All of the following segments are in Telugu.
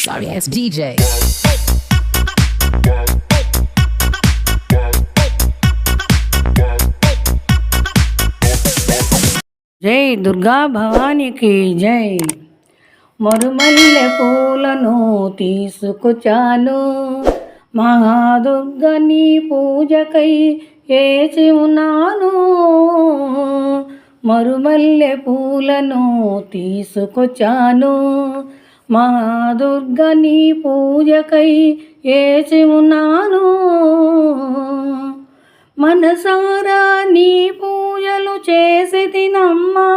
Sorry ass DJ. జై దుర్గా భవానికి జై. మరుమల్లె పూలను తీసుకొచ్చాను, మహాదుర్గ నీ పూజకై వేచి ఉన్నాను. మరుమల్లె పూలను తీసుకొచ్చాను, మహాదుర్గ నీ పూజకై వేచి ఉన్నాను. మనసారా నీ పూజలు చేసి తినమ్మా,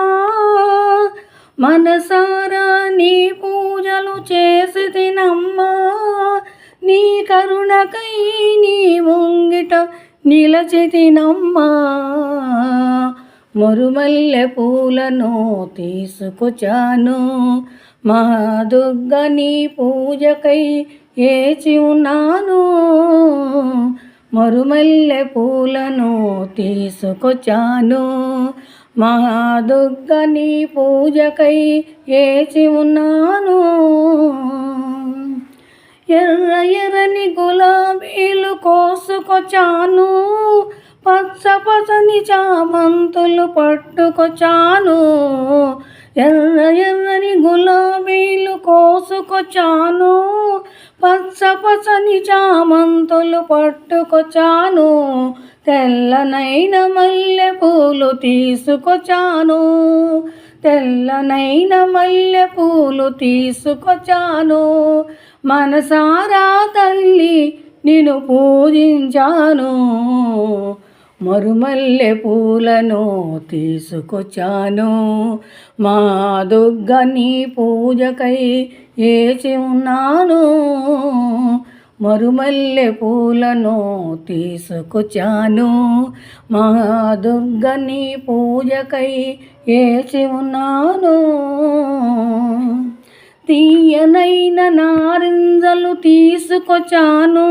మనసారా నీ పూజలు చేసి తినమ్మా. నీ కరుణకై నీ ముంగిట నిలచి తినమ్మా. మరుమల్లె పూలను తీసుకొచ్చాను, మహాదుర్గ నీ పూజకై వేచి ఉన్నాను. మరుమల్లె పూలను తీసుకొచ్చాను, మహాదుర్గ నీ పూజకై వేచి ఉన్నాను. ఎర్ర ఎర్రని గులాబీలు కోసుకొచ్చాను, పచ్చ పచ్చని చామంతులు పట్టుకొచ్చాను. ఎర్ర ఎర్రని గులాబీలు కోసుకొచ్చాను, పచ్చ పచ్చని చామంతులు పట్టుకొచ్చాను. తెల్లనైన మల్లె పూలు తీసుకొచ్చాను, తెల్లనైన మల్లె పూలు తీసుకొచ్చాను. మనసారా తల్లి నిన్ను పూజించాను. మరుమల్లె పూలను తీసుకొచ్చాను, మా దుర్గ నీ పూజకై వేచి ఉన్నాను. మరుమల్లె పూలను తీసుకొచ్చాను, మా దుర్గ నీ పూజకై వేచి ఉన్నాను. తీయనైన నారింజలు తీసుకొచ్చాను,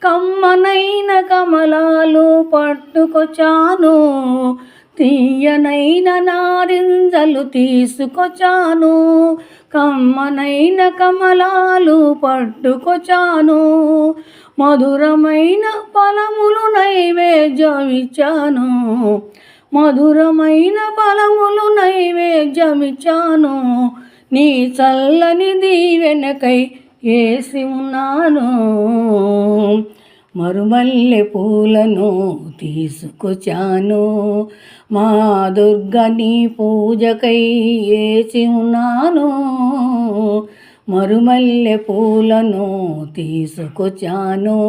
కమ్మనైన కమలాలు పట్టుకొచ్చాను. తీయనైన నారింజలు తీసుకొచ్చాను, కమ్మనైన కమలాలు పట్టుకొచ్చాను. మధురమైన ఫలములు నైవేద్యమిచ్చాను, మధురమైన ఫలములు నైవేద్యమిచ్చాను. నీ చల్లని దీవెనకై వేసి ఉన్నాను. మరుమల్లె పూలను తీసుకొచ్చాను, మా దుర్గ నీ పూజకై వేచి ఉన్నాను. మరుమల్లె పూలను తీసుకొచ్చాను,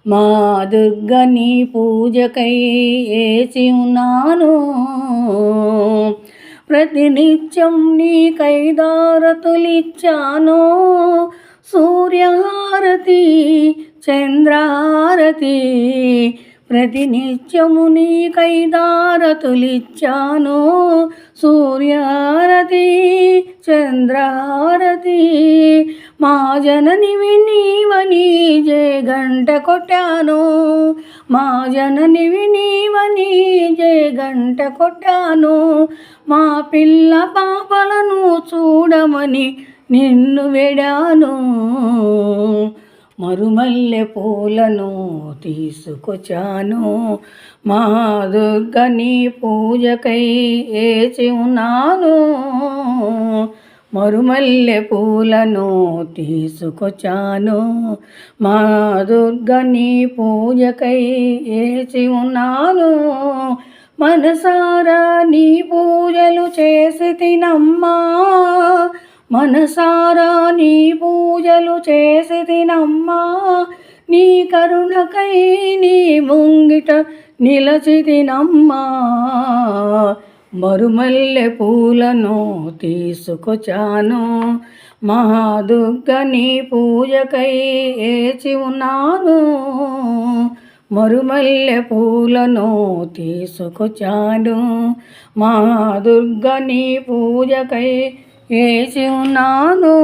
మా దుర్గ నీ పూజకై వేచి ఉన్నాను. ప్రతినిత్యం నీకై హారతులిచ్చాను, సూర్యహారతి చంద్రహారతి. ప్రతినిత్యము నీకై హారతులిచ్చాను, సూర్యహారతి చంద్రహారతి. మా జననివి నీవని జయ గంట కొట్టాను, మా జననివి నీవని జయ గంట కొట్టాను. మా పిల్ల పాపలను చూడమని నిన్ను వేడాను. మరుమల్లె పూలను తీసుకొచ్చాను, మా దుర్గ నీ పూజకై వేచి ఉన్నాను. మరుమల్లె పూలను తీసుకొచ్చాను, మా దుర్గ నీ పూజకై వేచి ఉన్నాను. మనసారా నీ పూజలు చేసి తినమ్మా, మనసారా నీ పూజలు చేసి తినమ్మా. నీ కరుణకై నీ ముంగిట నిలచి తినమ్మా. మరుమల్లె పూలను తీసుకొచ్చాను, మహాదుర్గ నీ పూజకై వేచి ఉన్నాను. మరుమల్లె పూలను తీసుకొచ్చాను, మహాదుర్గ నీ పూజకై వేచి ఉన్నాను.